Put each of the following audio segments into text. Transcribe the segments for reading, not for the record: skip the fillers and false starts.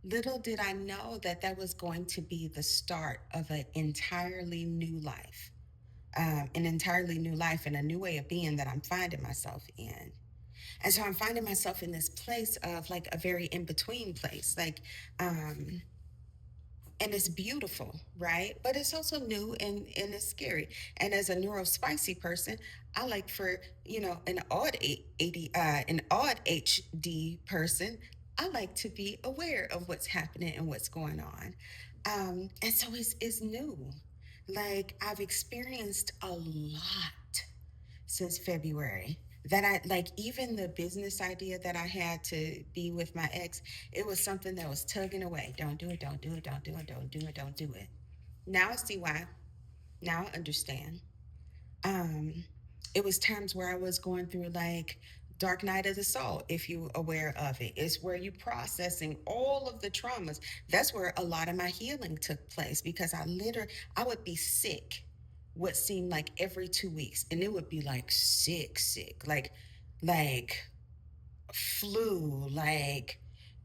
Little did I know that that was going to be the start of an entirely new life, an entirely new life and a new way of being that I'm finding myself in. And so I'm finding myself in this place of like a very in between place. Um, and it's beautiful, right? But it's also new and it's scary. And as a neurospicy person, I like for an an odd HD person. I like to be aware of what's happening and what's going on, and so it's new. Like I've experienced a lot since February. That I like, even the business idea that I had to be with my ex, it was something that was tugging away. Don't do it, don't do it, don't do it, don't do it, don't do it. Now I see why. Now I understand. Um, it was times where I was going through like dark night of the soul, if you aware of it. It's where you processing all of the traumas. That's where a lot of my healing took place because I would be sick what seemed like every 2 weeks. And it would be like sick, like flu, like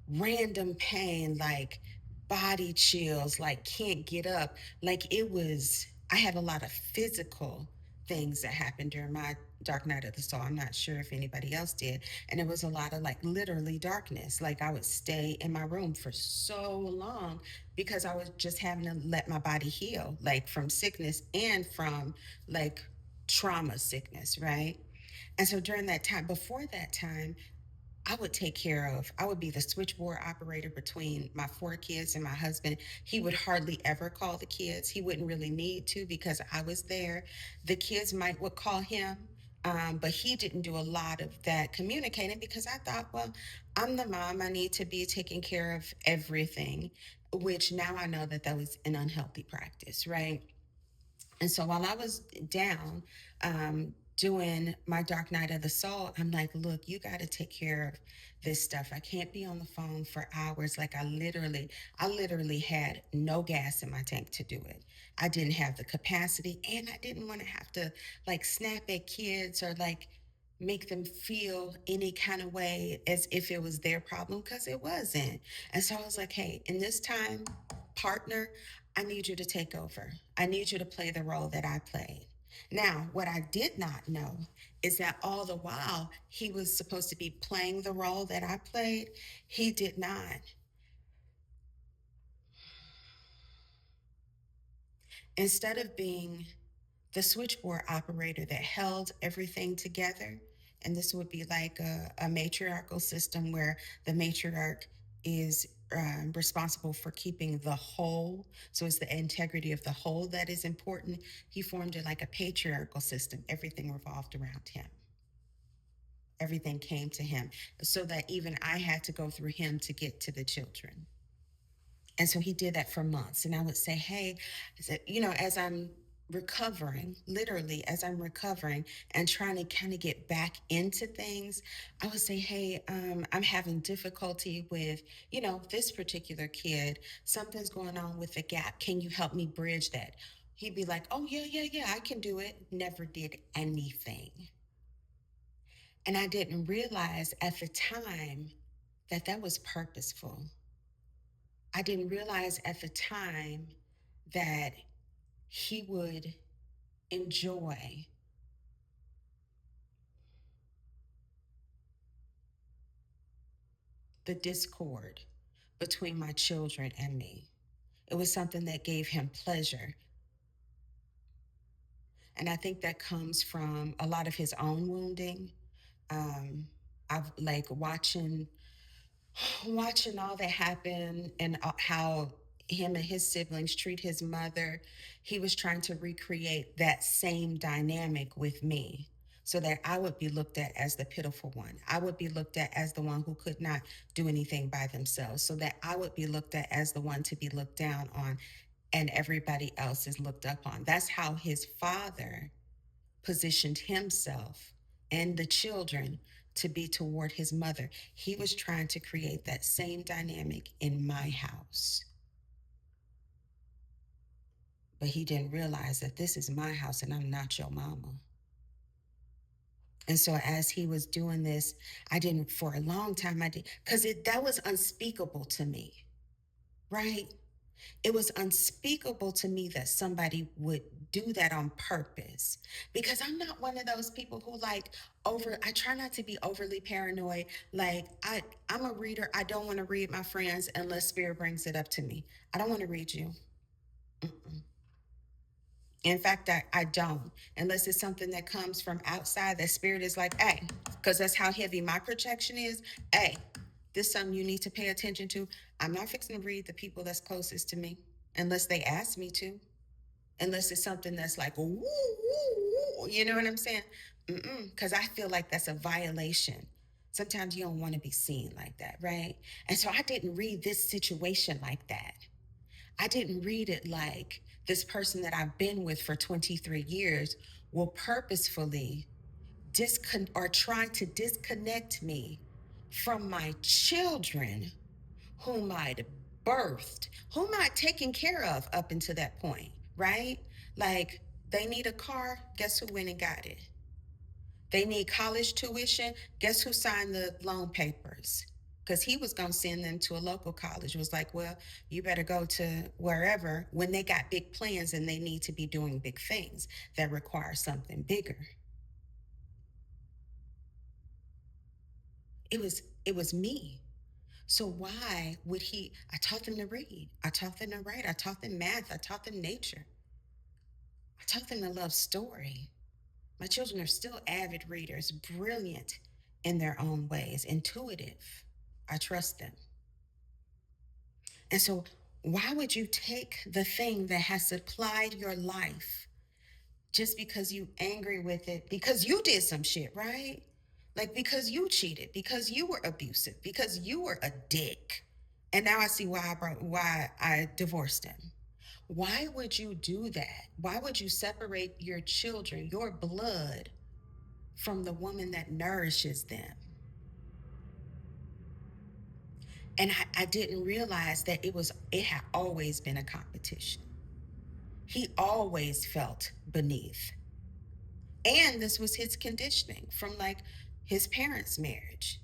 random pain, like body chills, like can't get up. Like I had a lot of physical things that happened during my dark night of the soul. I'm not sure if anybody else did. And it was a lot of like literally darkness. Like I would stay in my room for so long because I was just having to let my body heal, like from sickness and from like trauma sickness, right? And so during that time, before that time, I would be the switchboard operator between my four kids and my husband. He would hardly ever call the kids. He wouldn't really need to because I was there. The kids would call him, but he didn't do a lot of that communicating because I thought, well, I'm the mom. I need to be taking care of everything, which now I know that that was an unhealthy practice, right? And so while I was down, doing my dark night of the soul, I'm like, look, you got to take care of this stuff. I can't be on the phone for hours. Like I literally had no gas in my tank to do it. I didn't have the capacity, and I didn't want to have to like snap at kids or like make them feel any kind of way as if it was their problem because it wasn't. And so I was like, hey, in this time, partner, I need you to take over. I need you to play the role that I played. Now, what I did not know is that all the while he was supposed to be playing the role that I played, he did not. Instead of being the switchboard operator that held everything together, and this would be like a matriarchal system where the matriarch is responsible for keeping the whole. So it's the integrity of the whole that is important. He formed it like a patriarchal system. Everything revolved around him. Everything came to him so that even I had to go through him to get to the children. And so he did that for months. And I would say, hey, as I'm recovering, literally as I'm recovering and trying to kind of get back into things, I would say, hey, I'm having difficulty with, this particular kid. Something's going on with the gap. Can you help me bridge that? He'd be like, oh, yeah, yeah, yeah, I can do it. Never did anything. And I didn't realize at the time that that was purposeful. I didn't realize at the time that he would enjoy the discord between my children and me. It was something that gave him pleasure. And I think that comes from a lot of his own wounding. Um, I've like watching all that happen and how him and his siblings treat his mother. He was trying to recreate that same dynamic with me so that I would be looked at as the pitiful one. I would be looked at as the one who could not do anything by themselves, so that I would be looked at as the one to be looked down on and everybody else is looked up on. That's how his father positioned himself and the children to be toward his mother. He was trying to create that same dynamic in my house. But he didn't realize that this is my house and I'm not your mama. And so as he was doing this, I didn't for a long time, I did, because that was unspeakable to me. right? It was unspeakable to me that somebody would do that on purpose, because I'm not one of those people who like I try not to be overly paranoid. Like I'm a reader. I don't want to read my friends unless spirit brings it up to me. I don't want to read you. Mm-mm. In fact, I don't, unless it's something that comes from outside. That spirit is like, hey, because that's how heavy my protection is. Hey, this is something you need to pay attention to. I'm not fixing to read the people that's closest to me unless they ask me to, unless it's something that's like, woo, woo, woo, you know what I'm saying? Because I feel like that's a violation. Sometimes you don't want to be seen like that, right? And so I didn't read this situation like that. I didn't read it like this person that I've been with for 23 years will purposefully or try to disconnect me from my children, whom I'd birthed, whom I'd taken care of up until that point, right? Like, they need a car, guess who went and got it? They need college tuition, guess who signed the loan papers? Because he was going to send them to a local college. It was like, well, you better go to wherever, when they got big plans and they need to be doing big things that require something bigger. It was me. So why would he? I taught them to read. I taught them to write. I taught them math. I taught them nature. I taught them to love story. My children are still avid readers, brilliant in their own ways, intuitive. I trust them. And so, why would you take the thing that has supplied your life just because you angry with it because you did some shit, right? Like, because you cheated, because you were abusive, because you were a dick. And now I see why I divorced him. Why would you do that? Why would you separate your children, your blood, from the woman that nourishes them? And I didn't realize that it had always been a competition. He always felt beneath. And this was his conditioning from like his parents' marriage.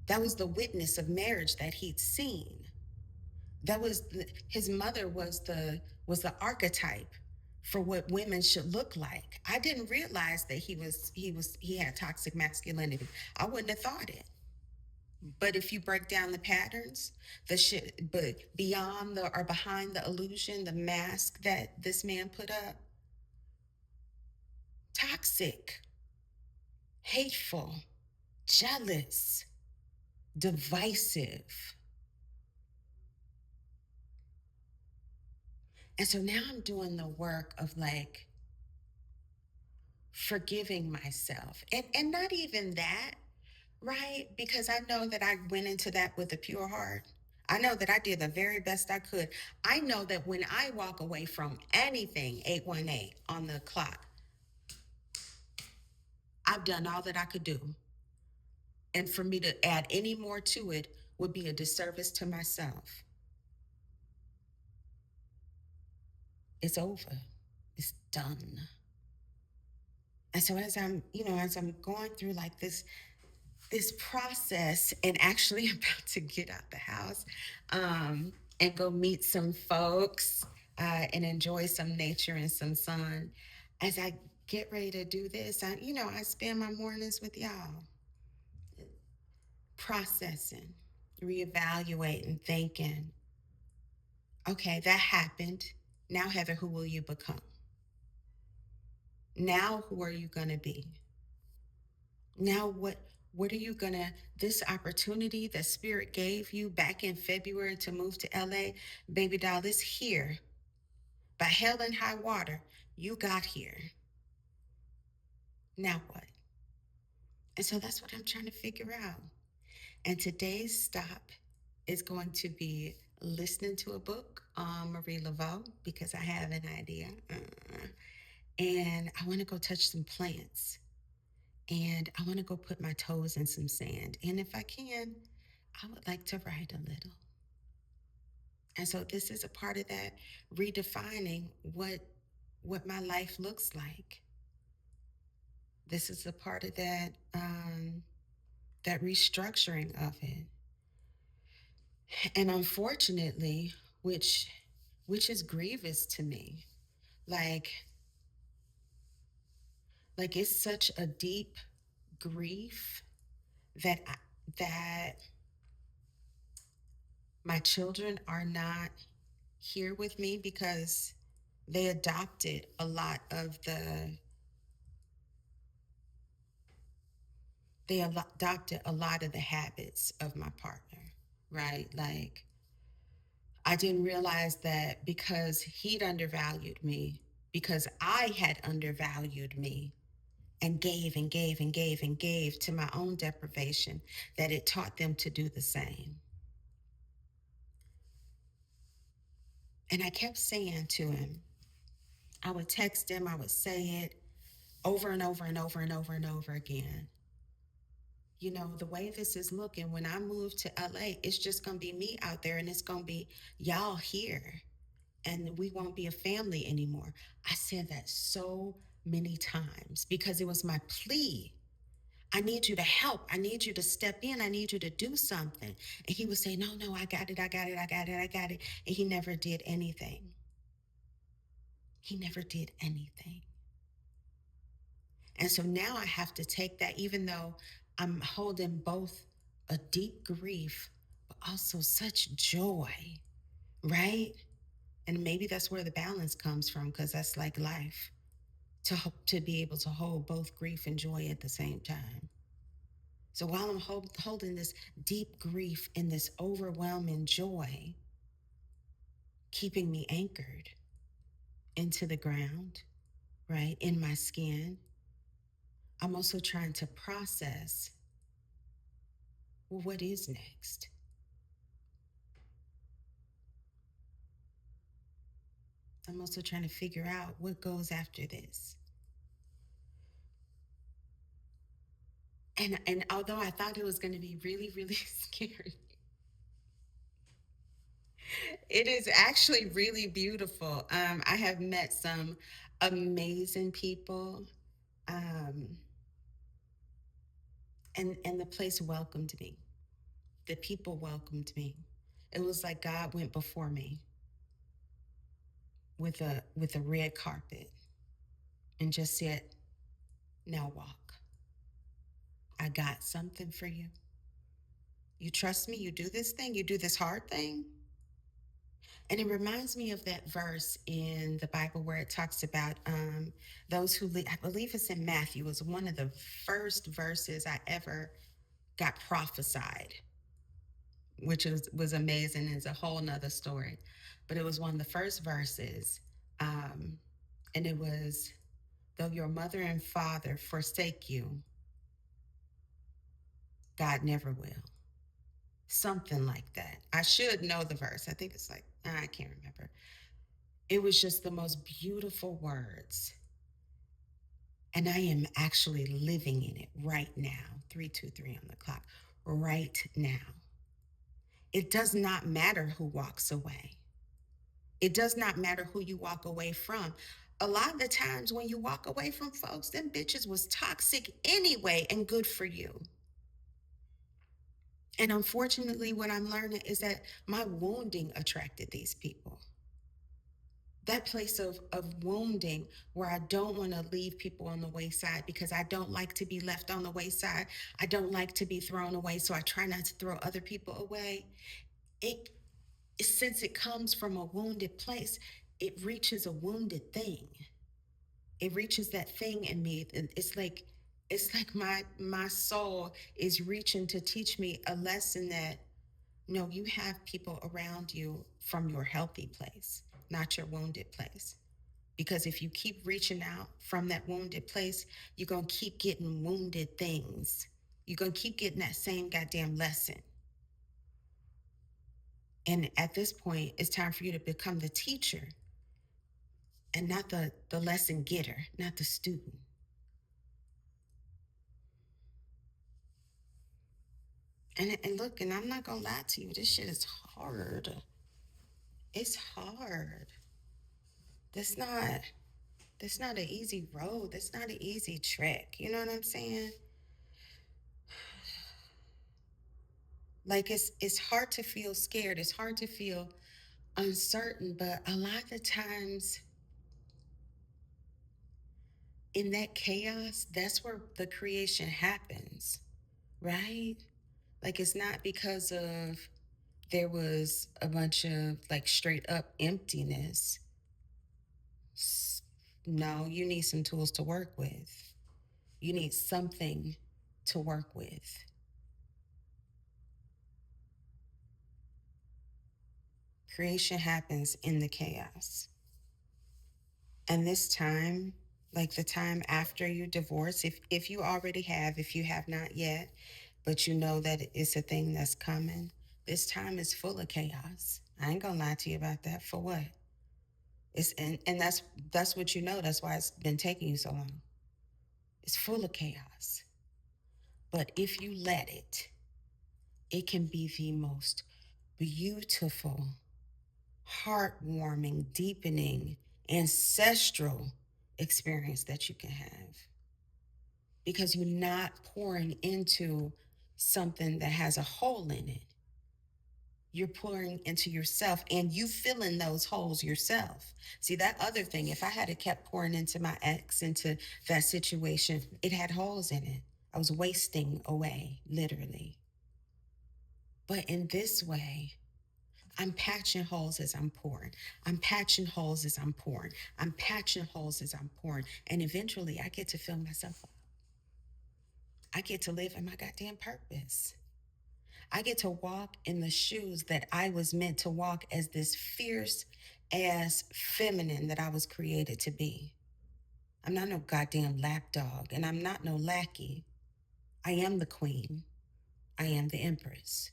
That was the witness of marriage that he'd seen. His mother was the archetype for what women should look like. I didn't realize that he had toxic masculinity. I wouldn't have thought it. But if you break down the patterns, the shit, but beyond the or behind the illusion, the mask that this man put up, toxic, hateful, jealous, divisive. And so now I'm doing the work of like forgiving myself. And not even that, right? Because I know that I went into that with a pure heart. I know that I did the very best I could. I know that when I walk away from anything 818 on the clock, I've done all that I could do. And for me to add any more to it would be a disservice to myself. It's over. It's done. And so as I'm going through like this process and actually about to get out the house, and go meet some folks, and enjoy some nature and some sun, as I get ready to do this, I spend my mornings with y'all, processing, reevaluating, thinking, okay, that happened. Now, Heather, who will you become? Now, who are you going to be? Now, what are you gonna, this opportunity that spirit gave you back in February to move to LA, baby doll, is here. By hell and high water, you got here. Now what? And so that's what I'm trying to figure out. And today's stop is going to be listening to a book on Marie Laveau, because I have an idea. And I want to go touch some plants. And I want to go put my toes in some sand. And if I can, I would like to write a little. And so this is a part of that, redefining what my life looks like. This is a part of that, that restructuring of it. And unfortunately, which which is grievous to me, like it's such a deep grief that that my children are not here with me because they adopted a lot of the adopted a lot of the habits of my partner, right? Like, I didn't realize that because he'd undervalued me, because I had undervalued me and gave and gave and gave and gave to my own deprivation, that it taught them to do the same. And I kept saying to him, I would text him, I would say it over and over and over and over and over again. You know, the way this is looking, when I move to LA, it's just going to be me out there and it's going to be y'all here. And we won't be a family anymore. I said that so many times because it was my plea. I need you to help. I need you to step in. I need you to do something. And he would say, no, no, I got it. I got it. I got it. I got it. And he never did anything. He never did anything. And so now I have to take that, even though I'm holding both a deep grief, but also such joy, right? And maybe that's where the balance comes from, because that's like life, to be able to hold both grief and joy at the same time. So while I'm holding this deep grief and this overwhelming joy, keeping me anchored into the ground, right, in my skin, I'm also trying to process, well, what is next? I'm also trying to figure out what goes after this. And although I thought it was going to be really, really scary, it is actually really beautiful. I have met some amazing people, um, and the place welcomed me. The people welcomed me. It was like God went before me with a red carpet and just said, "Now walk. I got something for you. You trust me. You do this thing. You do this hard thing." And it reminds me of that verse in the Bible where it talks about those who I believe it's in Matthew. It was one of the first verses I ever got prophesied, which was amazing. It's a whole nother story. But it was one of the first verses. Um, and it was, though your mother and father forsake you, God never will. Something like that. I should know the verse. I think it's like, I can't remember. It was just the most beautiful words. And I am actually living in it right now. 323 on the clock. Right now. It does not matter who walks away. It does not matter who you walk away from. A lot of the times when you walk away from folks, them bitches was toxic anyway and good for you. And unfortunately, what I'm learning is that my wounding attracted these people. That place of wounding where I don't want to leave people on the wayside because I don't like to be left on the wayside. I don't like to be thrown away. So I try not to throw other people away. It, since it comes from a wounded place, it reaches a wounded thing. It reaches that thing in me. It's like my soul is reaching to teach me a lesson that no, you have people around you from your healthy place, not your wounded place. Because if you keep reaching out from that wounded place, you're going to keep getting wounded things. You're going to keep getting that same goddamn lesson. And at this point, it's time for you to become the teacher and not the lesson getter, not the student. And look, and I'm not going to lie to you, this shit is hard. It's hard. That's not that's not an easy road. That's not an easy trek. You know what I'm saying? Like it's hard to feel scared. It's hard to feel uncertain, but a lot of the times in that chaos, that's where the creation happens, right? Like it's not because of there was a bunch of like straight up emptiness. No, you need some tools to work with. You need something to work with. Creation happens in the chaos. And this time, like the time after you divorce, if you already have, if you have not yet, but you know that it's a thing that's coming, this time is full of chaos. I ain't gonna lie to you about that. For what? It's and that's what you know. That's why it's been taking you so long. It's full of chaos. But if you let it can be the most beautiful, heartwarming, deepening, ancestral experience that you can have. Because you're not pouring into something that has a hole in it. You're pouring into yourself and you fill in those holes yourself. See, that other thing, if I had kept pouring into my ex, into that situation, it had holes in it. I was wasting away, literally. But in this way, I'm patching holes as I'm pouring. I'm patching holes as I'm pouring. I'm patching holes as I'm pouring. And eventually I get to fill myself up. I get to live in my goddamn purpose. I get to walk in the shoes that I was meant to walk as this fierce ass feminine that I was created to be. I'm not no goddamn lapdog, and I'm not no lackey. I am the queen. I am the empress.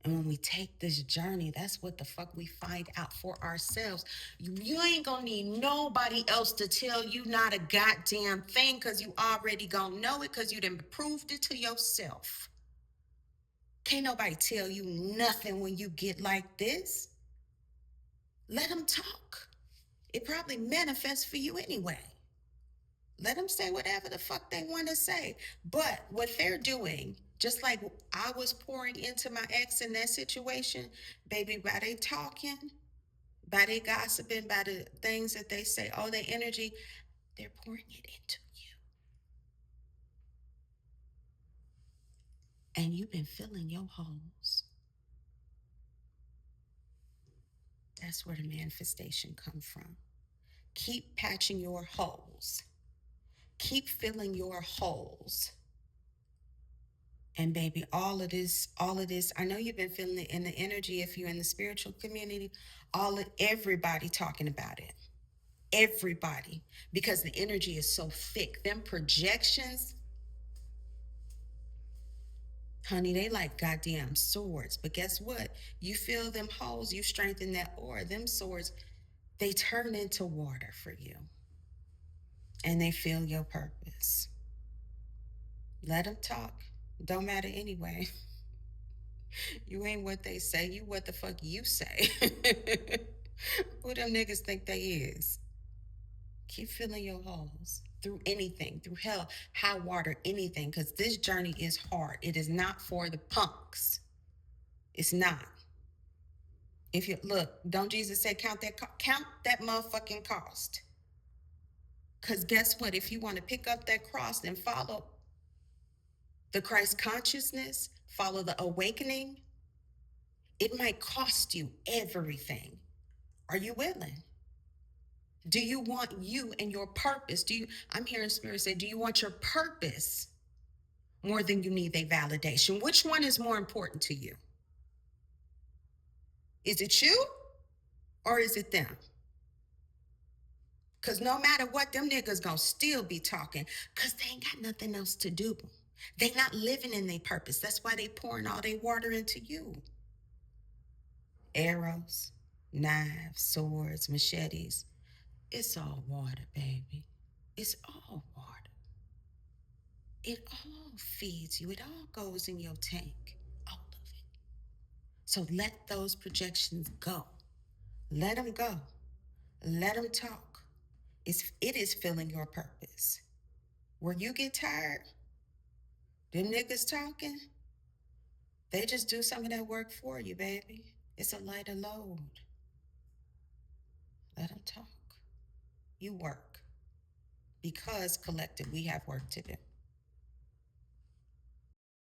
And when we take this journey, that's what the fuck we find out for ourselves. You ain't gonna need nobody else to tell you not a goddamn thing because you already gonna know it because you done proved it to yourself. Can't nobody tell you nothing when you get like this. Let them talk. It probably manifests for you anyway. Let them say whatever the fuck they want to say. But what they're doing, just like I was pouring into my ex in that situation, baby, by they talking, by they gossiping, by the things that they say, all their energy, they're pouring it into you. And you've been filling your holes. That's where the manifestation comes from. Keep patching your holes. Keep filling your holes. And baby, all of this, I know you've been feeling it in the energy if you're in the spiritual community, everybody talking about it. Everybody. Because the energy is so thick. Them projections, honey, they like goddamn swords. But guess what? You feel them holes, you strengthen that aura. Them swords, they turn into water for you. And they feel your purpose. Let them talk. Don't matter anyway. You ain't what they say, you what the fuck you say. Who them niggas think they is? Keep filling your holes through anything, through hell, high water, anything, because this journey is hard. It is not for the punks. It's not. If you look, don't Jesus say count that motherfucking cost? Because guess what? If you want to pick up that cross and follow the Christ consciousness, follow the awakening, it might cost you everything. Are you willing? Do you want you and your purpose? I'm hearing spirit say, do you want your purpose more than you need a validation? Which one is more important to you? Is it you or is it them? Because no matter what, them niggas gonna still be talking because they ain't got nothing else to do. They not living in their purpose. That's why they pouring all their water into you. Arrows, knives, swords, machetes. It's all water, baby. It's all water. It all feeds you. It all goes in your tank. All of it. So let those projections go. Let them go. Let them talk. It is filling your purpose. Where you get tired, them niggas talking, They just do some of that work for you, baby. It's a lighter load. Let them talk. You work because collective, we have work to do.